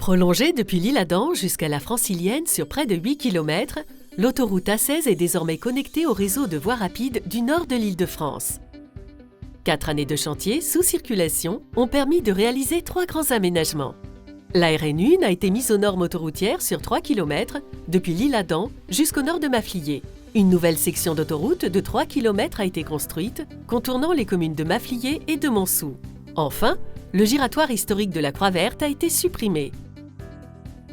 Prolongée depuis l'Isle-Adam jusqu'à la Francilienne sur près de 8 km, l'autoroute A16 est désormais connectée au réseau de voies rapides du nord de l'Île-de-France. 4 années de chantier sous circulation ont permis de réaliser 3 grands aménagements. La RN1 a été mise aux normes autoroutières sur 3 km depuis l'Isle-Adam jusqu'au nord de Maffliers. Une nouvelle section d'autoroute de 3 km a été construite, contournant les communes de Maffliers et de Montsou. Enfin, le giratoire historique de la Croix-Verte a été supprimé.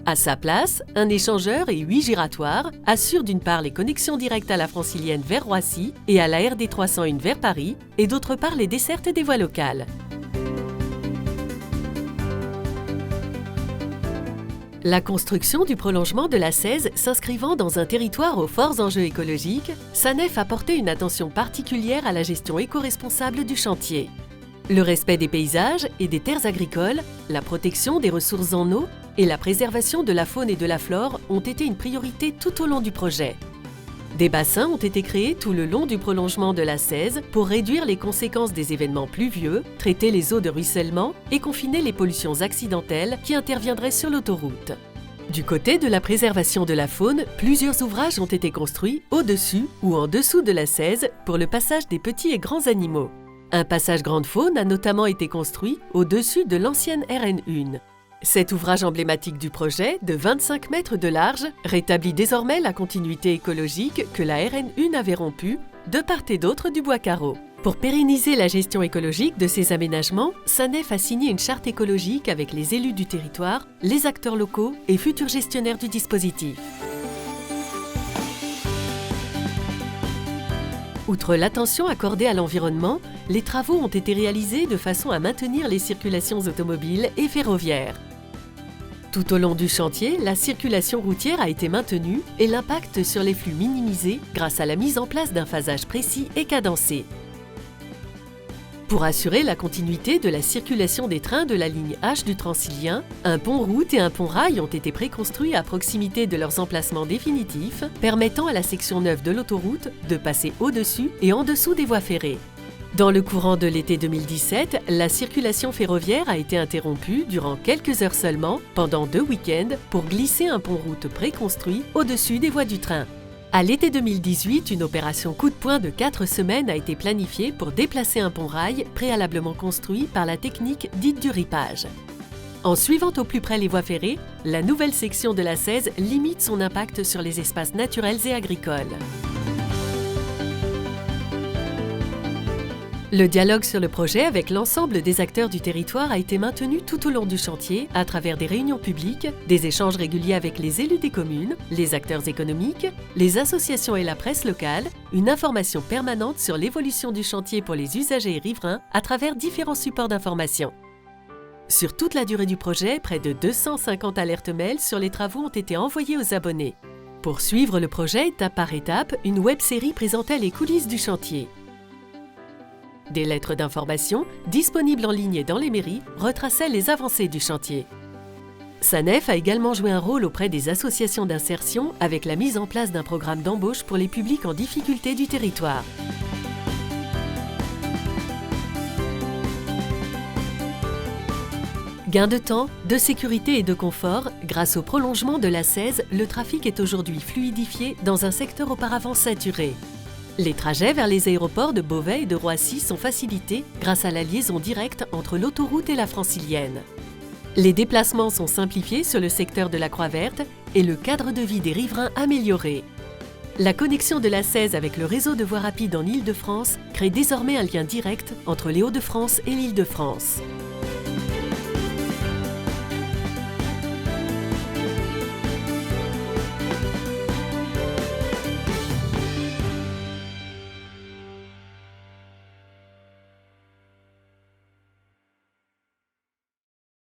À sa place, un échangeur et 8 giratoires assurent d'une part les connexions directes à la Francilienne vers Roissy et à la RD 301 vers Paris, et d'autre part les dessertes des voies locales. La construction du prolongement de l'A16 s'inscrivant dans un territoire aux forts enjeux écologiques, SANEF a porté une attention particulière à la gestion éco-responsable du chantier. Le respect des paysages et des terres agricoles, la protection des ressources en eau et la préservation de la faune et de la flore ont été une priorité tout au long du projet. Des bassins ont été créés tout le long du prolongement de l'A16 pour réduire les conséquences des événements pluvieux, traiter les eaux de ruissellement et confiner les pollutions accidentelles qui interviendraient sur l'autoroute. Du côté de la préservation de la faune, plusieurs ouvrages ont été construits au-dessus ou en dessous de l'A16 pour le passage des petits et grands animaux. Un passage grande faune a notamment été construit au-dessus de l'ancienne RN1. Cet ouvrage emblématique du projet, de 25 mètres de large, rétablit désormais la continuité écologique que la RN1 avait rompue de part et d'autre du bois carreau. Pour pérenniser la gestion écologique de ces aménagements, SANEF a signé une charte écologique avec les élus du territoire, les acteurs locaux et futurs gestionnaires du dispositif. Outre l'attention accordée à l'environnement, les travaux ont été réalisés de façon à maintenir les circulations automobiles et ferroviaires. Tout au long du chantier, la circulation routière a été maintenue et l'impact sur les flux minimisé grâce à la mise en place d'un phasage précis et cadencé. Pour assurer la continuité de la circulation des trains de la ligne H du Transilien, un pont-route et un pont-rail ont été préconstruits à proximité de leurs emplacements définitifs, permettant à la section 9 de l'autoroute de passer au-dessus et en dessous des voies ferrées. Dans le courant de l'été 2017, la circulation ferroviaire a été interrompue durant quelques heures seulement, pendant 2 week-ends, pour glisser un pont-route préconstruit au-dessus des voies du train. À l'été 2018, une opération coup de poing de 4 semaines a été planifiée pour déplacer un pont-rail préalablement construit par la technique dite du ripage. En suivant au plus près les voies ferrées, la nouvelle section de l'A16 limite son impact sur les espaces naturels et agricoles. Le dialogue sur le projet avec l'ensemble des acteurs du territoire a été maintenu tout au long du chantier à travers des réunions publiques, des échanges réguliers avec les élus des communes, les acteurs économiques, les associations et la presse locale, une information permanente sur l'évolution du chantier pour les usagers et riverains à travers différents supports d'information. Sur toute la durée du projet, près de 250 alertes mails sur les travaux ont été envoyées aux abonnés. Pour suivre le projet étape par étape, une web-série présentait les coulisses du chantier. Des lettres d'information, disponibles en ligne et dans les mairies, retraçaient les avancées du chantier. SANEF a également joué un rôle auprès des associations d'insertion avec la mise en place d'un programme d'embauche pour les publics en difficulté du territoire. Gain de temps, de sécurité et de confort, grâce au prolongement de l'A16, le trafic est aujourd'hui fluidifié dans un secteur auparavant saturé. Les trajets vers les aéroports de Beauvais et de Roissy sont facilités grâce à la liaison directe entre l'autoroute et la Francilienne. Les déplacements sont simplifiés sur le secteur de la Croix-Verte et le cadre de vie des riverains amélioré. La connexion de l'A16 avec le réseau de voies rapides en Île-de-France crée désormais un lien direct entre les Hauts-de-France et l'Île-de-France.